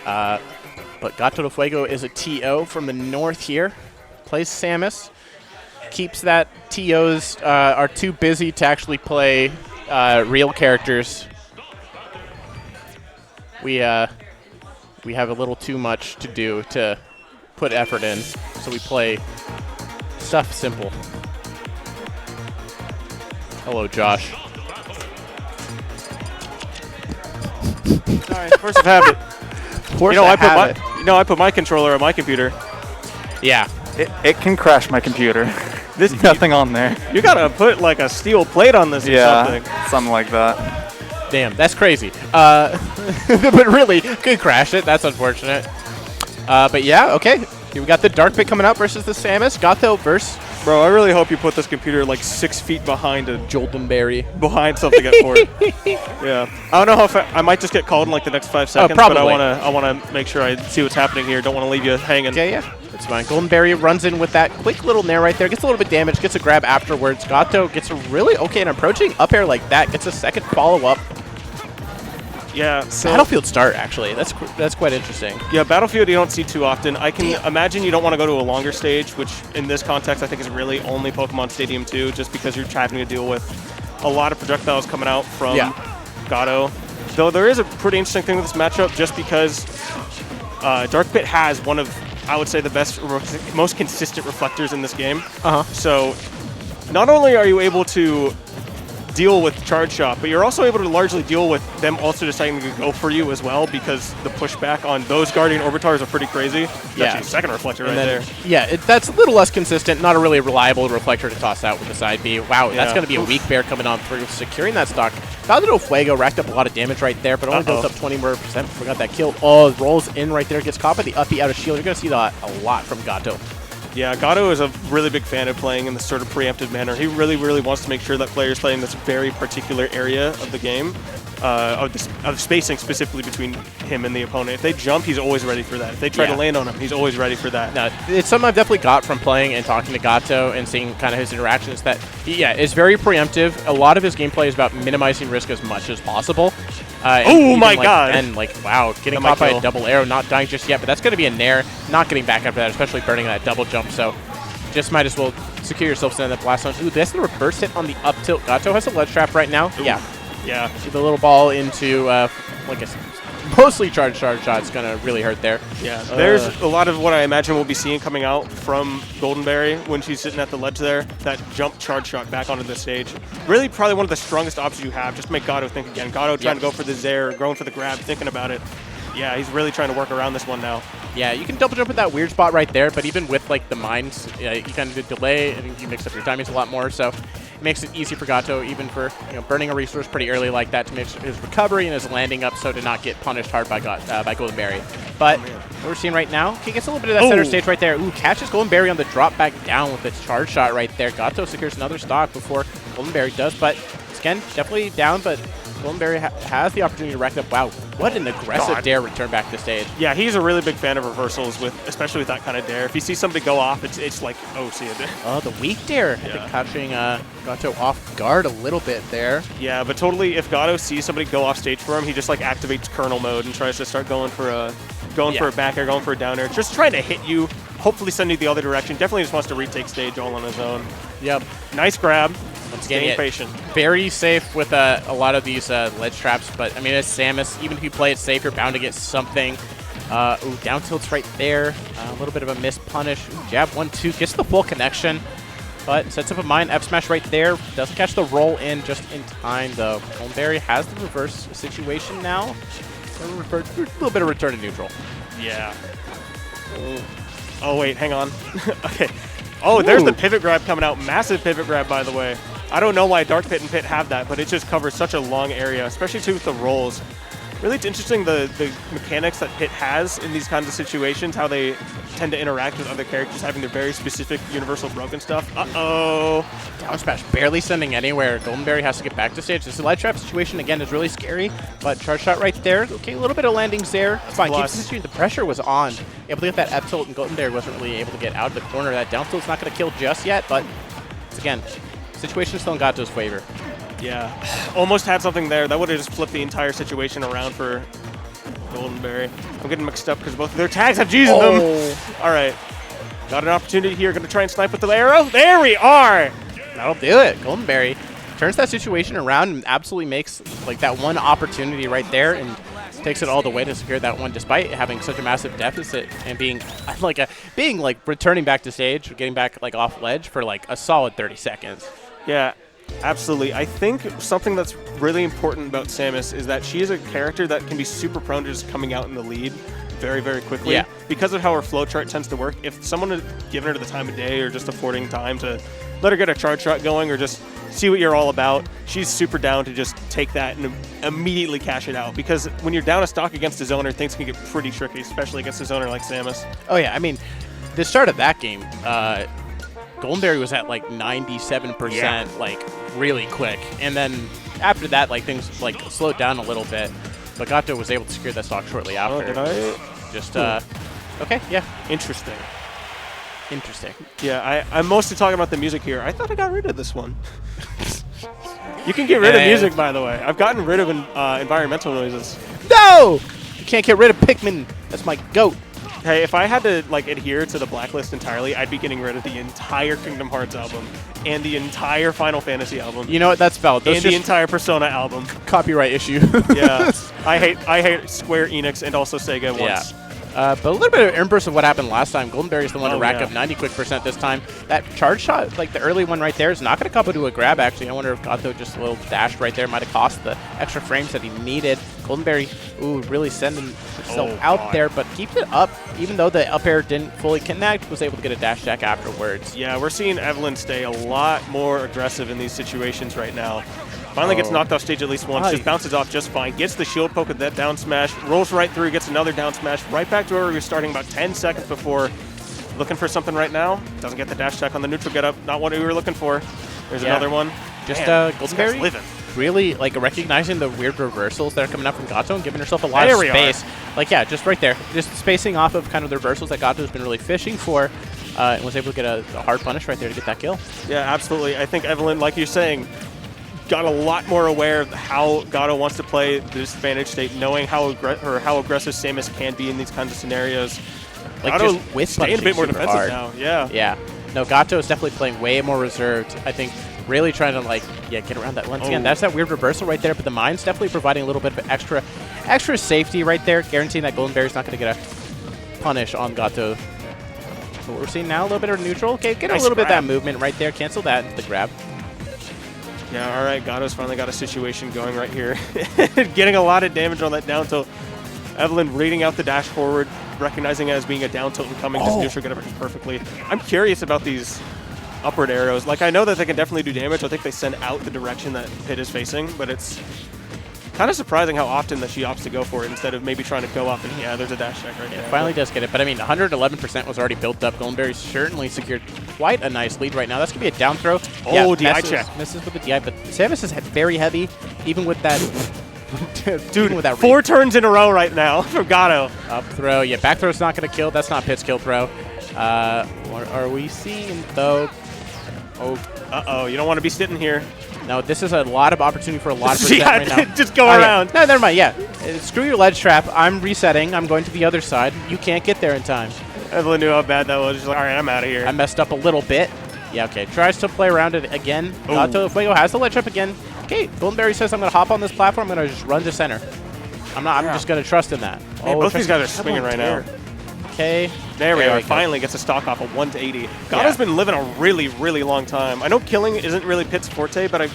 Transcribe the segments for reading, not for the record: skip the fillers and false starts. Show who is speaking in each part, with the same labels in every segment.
Speaker 1: But GatoDelFuego is a TO from the north here. Plays Samus. Keeps that TOs are too busy to actually play real characters. We have a little too much to do to put effort in, so we play stuff simple. Hello, Josh.
Speaker 2: All right, force of habit. I put my controller on my computer.
Speaker 1: Yeah.
Speaker 3: It can crash my computer. There's nothing on there.
Speaker 2: You gotta put like a steel plate on this or something.
Speaker 3: Something like that.
Speaker 1: Damn, that's crazy. But really, could crash it. That's unfortunate. But yeah, okay. We got the Dark Pit coming out versus the Samus. Gato versus...
Speaker 2: Bro, I really hope you put this computer like 6 feet behind a
Speaker 1: Joldenberry.
Speaker 2: Behind something at port. Yeah. I don't know if I might just get called in like the next 5 seconds,
Speaker 1: probably.
Speaker 2: but I wanna make sure I see what's happening here. Don't want to leave you hanging.
Speaker 1: Okay, yeah. That's fine. Goldenberry runs in with that quick little nair right there. Gets a little bit damaged. Gets a grab afterwards. Gato gets a really okay and approaching up air like that. Gets a second follow-up.
Speaker 2: Yeah, so
Speaker 1: Battlefield start, actually. That's quite interesting.
Speaker 2: Yeah, Battlefield you don't see too often. I can imagine you don't want to go to a longer stage, which in this context I think is really only Pokemon Stadium 2, just because you're having to deal with a lot of projectiles coming out from Gato. Though there is a pretty interesting thing with this matchup, just because Dark Pit has one of, I would say, the best, most consistent reflectors in this game. So not only are you able to deal with Charge Shot, but you're also able to largely deal with them also deciding to go for you as well, because the pushback on those Guardian Orbitars are pretty crazy. Actually, second reflector right there.
Speaker 1: Yeah, that's a little less consistent, not a really reliable reflector to toss out with the side B. Wow, that's going to be a weak bear coming on for securing that stock. GatoDelFuego racked up a lot of damage right there, but only built up 20% before we got that kill. Oh, rolls in right there, gets caught by the uppy out of shield. You're going to see that a lot from Gato.
Speaker 2: Yeah, Gato is a really big fan of playing in this sort of preemptive manner. He really, really wants to make sure that players play in this very particular area of the game, of spacing specifically between him and the opponent. If they jump, he's always ready for that. If they try to land on him, he's always ready for that.
Speaker 1: No, it's something I've definitely got from playing and talking to Gato and seeing kind of his interactions that, is very preemptive. A lot of his gameplay is about minimizing risk as much as possible.
Speaker 2: Oh my god!
Speaker 1: And wow, getting caught by a double arrow, not dying just yet, but that's going to be a nair, not getting back after that, especially burning that double jump, so just might as well secure yourself in that blast zone. Ooh, that's the reverse hit on the up tilt. Gato has a ledge trap right now.
Speaker 2: Ooh. Yeah.
Speaker 1: See the little ball into, like a mostly charge shot is going to really hurt there.
Speaker 2: Yeah, there's a lot of what I imagine we'll be seeing coming out from Goldenberry when she's sitting at the ledge there. That jump charge shot back onto the stage. Really probably one of the strongest options you have. Just make Gato think again. Gato trying to go for the Zair, going for the grab, thinking about it. Yeah, he's really trying to work around this one now.
Speaker 1: Yeah, you can double jump at that weird spot right there, but even with like the mines, you kind of delay and you mix up your timings a lot more. So it makes it easy for Gato, even for burning a resource pretty early like that, to make his recovery and his landing up so to not get punished hard by Goldenberry. But what we're seeing right now, he gets a little bit of that center stage right there. Ooh, catches Goldenberry on the drop back down with its charge shot right there. Gato secures another stock before Goldenberry does, but again, definitely down, but Goldenberry has the opportunity to rack up. Wow, what an aggressive dare return back to stage.
Speaker 2: Yeah, he's a really big fan of reversals, especially with that kind of dare. If you see somebody go off, it's like, see it.
Speaker 1: Oh, the weak dare. I think catching Gato off guard a little bit there.
Speaker 2: Yeah, but totally, if Gato sees somebody go off stage for him, he just like activates Colonel mode and tries to start going for a back air, going for a down air, just trying to hit you, hopefully send you the other direction. Definitely just wants to retake stage all on his own.
Speaker 1: Yep.
Speaker 2: Nice grab.
Speaker 1: Staying patient. Very safe with a lot of these ledge traps, but I mean, as Samus, even if you play it safe, you're bound to get something. Ooh, down tilt's right there. A little bit of a miss punish. Ooh, jab 1-2, gets the full connection, but sets up a mine. F smash right there. Doesn't catch the roll in just in time, though. Goldenberry has the reverse situation now. A little bit of return to neutral.
Speaker 2: Yeah. Oh, wait, hang on. Okay. Oh, there's the pivot grab coming out. Massive pivot grab, by the way. I don't know why Dark Pit and Pit have that, but it just covers such a long area, especially too with the rolls. Really, it's interesting the mechanics that Pit has in these kinds of situations, how they tend to interact with other characters, having their very specific universal broken stuff. Down
Speaker 1: smash barely sending anywhere. Goldenberry has to get back to stage. This ledge trap situation, again, is really scary, but charge shot right there. Okay, a little bit of landings there. It's fine. Keeps the situation. The pressure was on. Able to get that F tilt, and Goldenberry wasn't really able to get out of the corner. That down tilt's not going to kill just yet, but again, situation still in Gato's favor.
Speaker 2: Yeah, almost had something there. That would have just flipped the entire situation around for Goldenberry. I'm getting mixed up because both of their tags have G's in them. All right. Got an opportunity here. Going to try and snipe with the arrow. There we are.
Speaker 1: That'll do it. Goldenberry turns that situation around and absolutely makes like that one opportunity right there and takes it all the way to secure that one despite having such a massive deficit and being returning back to stage, getting back like off ledge for like a solid 30 seconds.
Speaker 2: Yeah, absolutely. I think something that's really important about Samus is that she is a character that can be super prone to just coming out in the lead very, very quickly.
Speaker 1: Yeah.
Speaker 2: Because of how her flowchart tends to work, if someone had given her the time of day or just affording time to let her get a charge shot going or just see what you're all about, she's super down to just take that and immediately cash it out. Because when you're down a stock against a zoner, things can get pretty tricky, especially against a zoner like Samus.
Speaker 1: Oh yeah, I mean, the start of that game, Goldenberry was at like 97%, like really quick, and then after that, like things like slowed down a little bit. But Gato was able to secure that stock shortly after.
Speaker 2: Oh, did I?
Speaker 1: Just okay, yeah,
Speaker 2: Interesting.
Speaker 1: Yeah,
Speaker 2: I'm mostly talking about the music here. I thought I got rid of this one. You can get rid of music, by the way. I've gotten rid of environmental noises.
Speaker 1: No, you can't get rid of Pikmin. That's my goat.
Speaker 2: Hey, if I had to like adhere to the blacklist entirely, I'd be getting rid of the entire Kingdom Hearts album and the entire Final Fantasy album.
Speaker 1: You know what? That's valid.
Speaker 2: And the entire Persona album.
Speaker 1: Copyright issue.
Speaker 2: Yeah, I hate Square Enix and also Sega once.
Speaker 1: Yeah. But a little bit of inverse of what happened last time. Goldenberry's the one to rack up 90 quick % this time. That charge shot, like the early one right there, is not going to couple to a grab, actually. I wonder if Gato just a little dash right there might have cost the extra frames that he needed. Goldenberry, ooh, really sending himself out there, but keeps it up. Even though the up air didn't fully connect, was able to get a dash jack afterwards.
Speaker 2: Yeah, we're seeing Evelyn stay a lot more aggressive in these situations right now. Finally gets knocked off stage at least once, just bounces off just fine, gets the shield poke with that down smash, rolls right through, gets another down smash, right back to where we were starting about 10 seconds before. Looking for something right now. Doesn't get the dash check on the neutral get up. Not what we were looking for. There's another one.
Speaker 1: Just
Speaker 2: Goldenberry
Speaker 1: really like recognizing the weird reversals that are coming up from Gato and giving herself a lot of space. Like, yeah, just right there. Just spacing off of kind of the reversals that Gato's been really fishing for and was able to get a hard punish right there to get that kill.
Speaker 2: Yeah, absolutely. I think Evelyn, like you're saying, got a lot more aware of how Gato wants to play the disadvantage state, knowing how aggressive Samus can be in these kinds of scenarios.
Speaker 1: Like
Speaker 2: Gato
Speaker 1: just with
Speaker 2: staying a bit more defensive
Speaker 1: hard.
Speaker 2: now. Yeah.
Speaker 1: Yeah. No, Gato is definitely playing way more reserved. I think really trying to like get around that once again. That's that weird reversal right there, but the mine's definitely providing a little bit of extra safety right there, guaranteeing that Goldenberry's not going to get a punish on Gato. So what we're seeing now, a little bit of neutral. Okay, get a little bit of that movement right there. Cancel that into the grab.
Speaker 2: Yeah, all right, Gato's finally got a situation going right here. Getting a lot of damage on that down tilt. Evelyn reading out the dash forward, recognizing it as being a down tilt and coming, just neutral get everything perfectly. I'm curious about these upward arrows. Like, I know that they can definitely do damage. I think they send out the direction that Pit is facing, but it's kind of surprising how often that she opts to go for it instead of maybe trying to go up and, yeah, there's a dash check right there.
Speaker 1: Finally does get it, but I mean, 111% was already built up. Goldenberry certainly secured quite a nice lead right now. That's going to be a down throw.
Speaker 2: Oh, DI check.
Speaker 1: Misses with the DI, but Samus is very heavy, even with that.
Speaker 2: Dude, with that 4 turns in a row right now from Gato.
Speaker 1: Up throw. Yeah, back throw's not going to kill. That's not Pit's kill throw. What are we seeing, though?
Speaker 2: Uh-oh, you don't want to be sitting here.
Speaker 1: No, this is a lot of opportunity for a lot of percent right now.
Speaker 2: Just go around.
Speaker 1: Yeah. No, never mind. Yeah, screw your ledge trap. I'm resetting. I'm going to the other side. You can't get there in time.
Speaker 2: Evelyn knew how bad that was. She's like, all right, I'm out of here.
Speaker 1: I messed up a little bit. Yeah, okay. Tries to play around it again. GatoDelFuego has the ledge trap again. Okay, Goldenberry says, I'm going to hop on this platform. I'm going to just run to center. I'm just going to trust in that.
Speaker 2: Man, both these guys are swinging right now.
Speaker 1: Okay.
Speaker 2: There we are. Finally gets a stock off of 1 to 80. Gato's been living a really, really long time. I know killing isn't really Pit's forte, but I'm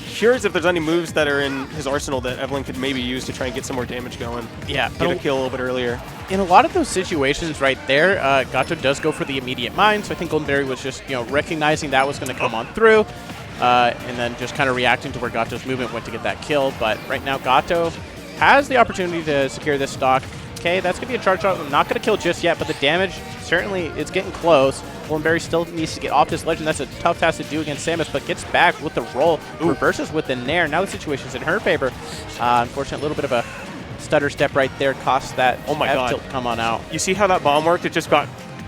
Speaker 2: curious if there's any moves that are in his arsenal that Evelyn could maybe use to try and get some more damage going.
Speaker 1: Yeah.
Speaker 2: Get a kill a little bit earlier.
Speaker 1: In a lot of those situations right there, Gato does go for the immediate mine, so I think Goldenberry was just recognizing that was going to come on through, and then just kind of reacting to where Gato's movement went to get that kill. But right now, Gato has the opportunity to secure this stock. Okay, that's going to be a charge shot. Not going to kill just yet, but the damage, certainly, it's getting close. Goldenberry still needs to get off this ledge, and that's a tough task to do against Samus, but gets back with the roll, reverses with the nair. Now the situation's in her favor. Unfortunately, a little bit of a stutter step right there cost that tilt come on out.
Speaker 2: You see how that bomb worked? It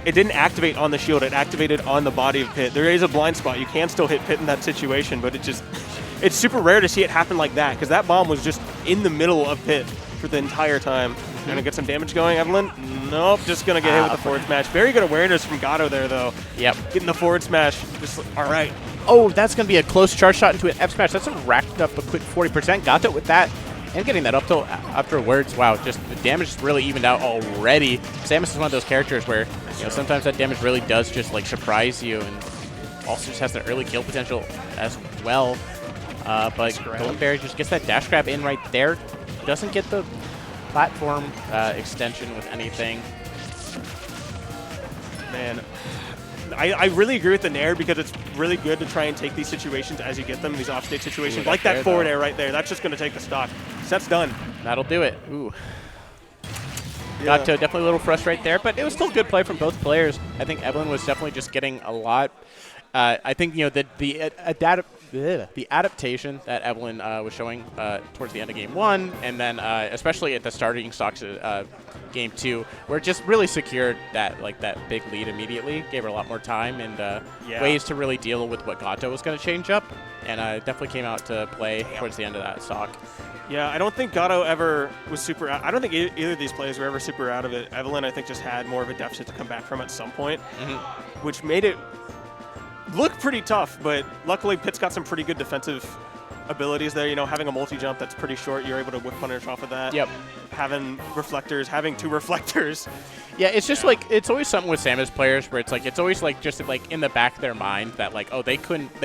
Speaker 2: didn't activate on the shield. It activated on the body of Pit. There is a blind spot. You can still hit Pit in that situation, but it's super rare to see it happen like that, because that bomb was just in the middle of Pit for the entire time. Gonna get some damage going. Evelyn, nope, just gonna get hit with the forward smash. Very good awareness from Gato there, though.
Speaker 1: Yep.
Speaker 2: Getting the forward smash. Just all right.
Speaker 1: Oh, that's going to be a close charge shot into an F smash. That's racked up a quick 40%. Gato with that and getting that up tilt afterwards. Wow, just the damage is really evened out already. Samus is one of those characters where sometimes that damage really does just like surprise you, and also just has the early kill potential as well. But Golden Berry just gets that dash grab in right there. Doesn't get the platform extension with anything.
Speaker 2: Man, I really agree with the Nair because it's really good to try and take these situations as you get them, these off-stage situations. Like that forward air right there. That's just going to take the stock. Set's done.
Speaker 1: That'll do it. Ooh.
Speaker 2: Yeah.
Speaker 1: Got to definitely a little frustrated there, but it was still good play from both players. I think Evelyn was definitely just getting a lot. I think the adaptation that Evelyn was showing towards the end of game 1, and then especially at the starting stocks game 2, where it just really secured that big lead immediately, gave her a lot more time and ways to really deal with what Gato was going to change up, and definitely came out to play towards the end of that stock.
Speaker 2: Yeah, I don't think Gato ever was super out. I don't think either of these players were ever super out of it. Evelyn, I think, just had more of a deficit to come back from at some point, which made it look pretty tough, but luckily Pitt's got some pretty good defensive abilities there. Having a multi-jump that's pretty short, you're able to whip punish off of that. Yep. Having two reflectors.
Speaker 1: Yeah, it's just it's always something with Samus players where it's always just in the back of their mind that they can't